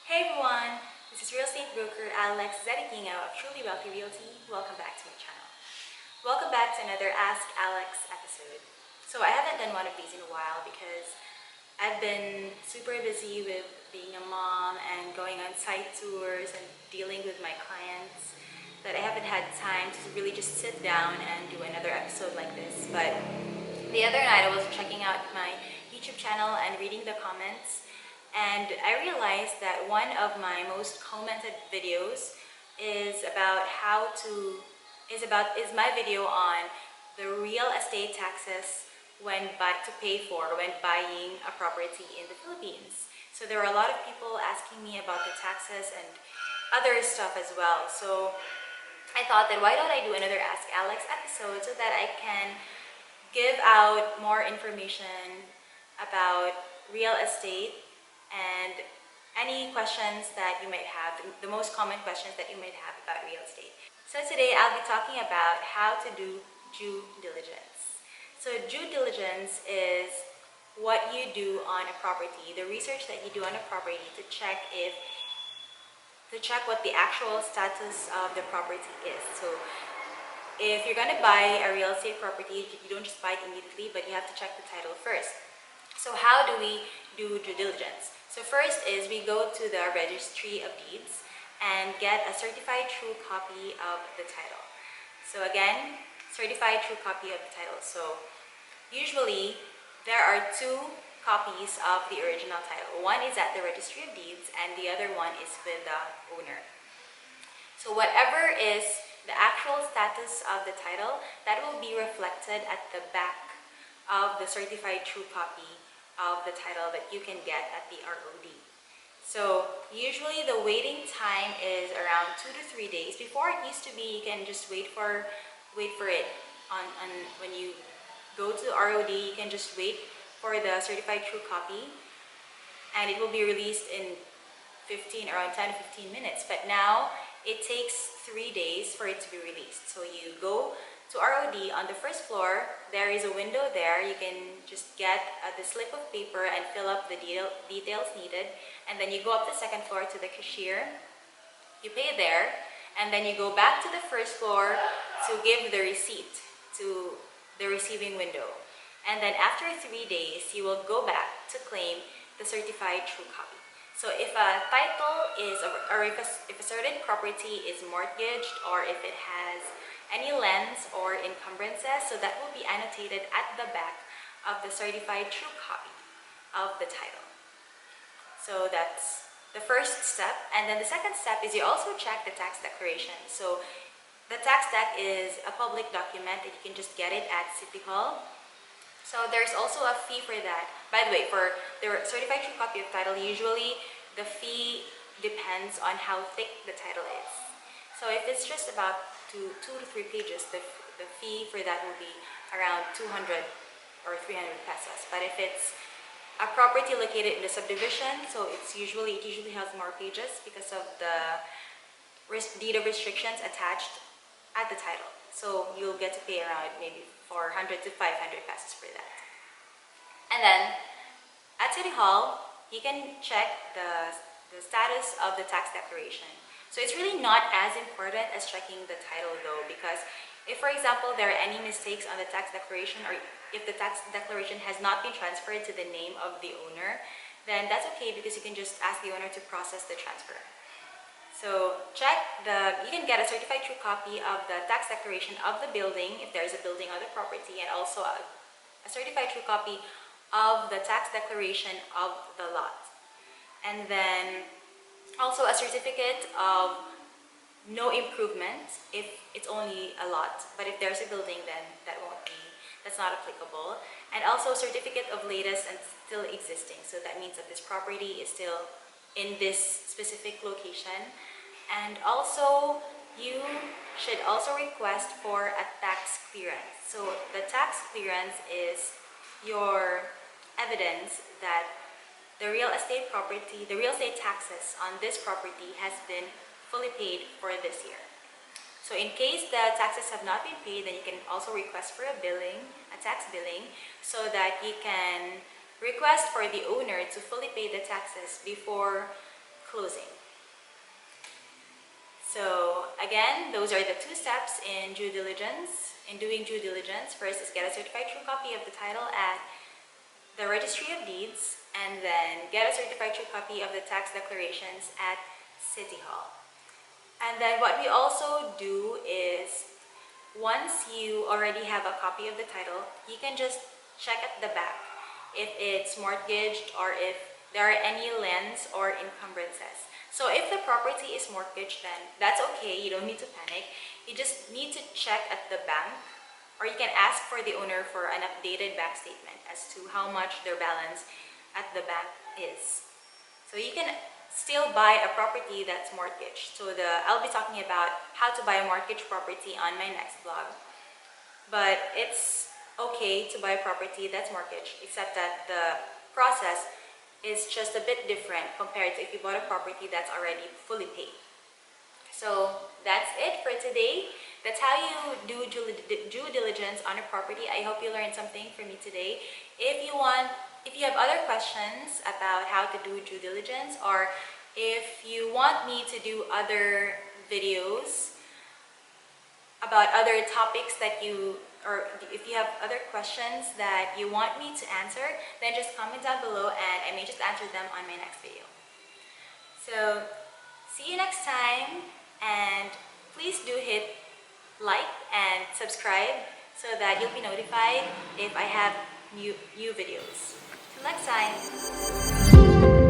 Hey everyone, this is real estate broker Alex Zeta-Guingao of Truly Wealthy Realty. Welcome back to my channel. Welcome back to another Ask Alex episode. So I haven't done one of these in a while because I've been super busy with being a mom and going on site tours and dealing with my clients that I haven't had time to really just sit down and do another episode like this. But the other night I was checking out my YouTube channel and reading the comments, and I realized that one of my most commented videos is my video on the real estate taxes when buying a property in the Philippines. So there were a lot of people asking me about the taxes and other stuff as well. So I thought that why don't I do another Ask Alex episode so that I can give out more information about real estate and any questions that you might have, the most common questions that you might have about real estate. So today I'll be talking about how to do due diligence. So due diligence is what you do on a property, the research that you do on a property to check what the actual status of the property is. So if you're going to buy a real estate property, you don't just buy it immediately, but you have to check the title first. So how do we do due diligence? So first is we go to the Registry of Deeds and get a certified true copy of the title. So again, certified true copy of the title. So usually there are two copies of the original title. One is at the Registry of Deeds and the other one is with the owner. So whatever is the actual status of the title, that will be reflected at the back of the certified true copy of the title that you can get at the ROD. So usually the waiting time is around 2 to 3 days. Before it used to be you can just wait for it on when you go to ROD, you can just wait for the certified true copy and it will be released in around 10 to 15 minutes. But now it takes 3 days for it to be released. So you go to ROD on the first floor, there is a window there. You can just get the slip of paper and fill up the details needed. And then you go up the second floor to the cashier. You pay there. And then you go back to the first floor to give the receipt to the receiving window. And then after 3 days, you will go back to claim the certified true copy. So if a title is, or if a certain property is mortgaged, or if it has any lends or encumbrances, so that will be annotated at the back of the certified true copy of the title. So that's the first step. And then the second step is you also check the tax declaration. So the tax deck is a public document and you can just get it at City Hall. So there's also a fee for that. By the way, for the certified true copy of title, usually the fee depends on how thick the title is. So if it's just about 2 to 3 pages, the fee for that will be around 200 or 300 pesos. But if it's a property located in the subdivision, so it usually has more pages because of the deed of restrictions attached at the title. So you'll get to pay around maybe 400 to 500 pesos for that. And then at City Hall, you can check the status of the tax declaration. So it's really not as important as checking the title though, because if, for example, there are any mistakes on the tax declaration, or if the tax declaration has not been transferred to the name of the owner, then that's okay because you can just ask the owner to process the transfer. So you can get a certified true copy of the tax declaration of the building, if there is a building on the property, and also a certified true copy of the tax declaration of the lot. And then also a certificate of no improvement if it's only a lot, but if there's a building, then that's not applicable. And also a certificate of latest and still existing, so that means that this property is still in this specific location. And also you should also request for a tax clearance. So the tax clearance is your evidence that the real estate taxes on this property has been fully paid for this year. So in case the taxes have not been paid, then you can also request for a tax billing, so that you can request for the owner to fully pay the taxes before closing. So again, those are the 2 steps in due diligence. In doing due diligence, first is get a certified true copy of the title at the Registry of Deeds, and then get a certified true copy of the tax declarations at City Hall. And then what we also do is, once you already have a copy of the title, you can just check at the back if it's mortgaged or if there are any liens or encumbrances. So if the property is mortgaged, then that's okay. You don't need to panic. You just need to check at the bank, or you can ask for the owner for an updated bank statement as to how much their balance at the bank is. So you can still buy a property that's mortgaged. So I'll be talking about how to buy a mortgage property on my next vlog. But it's okay to buy a property that's mortgaged, except that the process is just a bit different compared to if you bought a property that's already fully paid. So that's it for today. That's how you do due diligence on a property. I hope you learned something from me today. If you have other questions about how to do due diligence, or if you want me to do other videos about other topics or if you have other questions that you want me to answer, then just comment down below and I may just answer them on my next video. So see you next time, and please do hit like and subscribe so that you'll be notified if I have new videos. Till next time.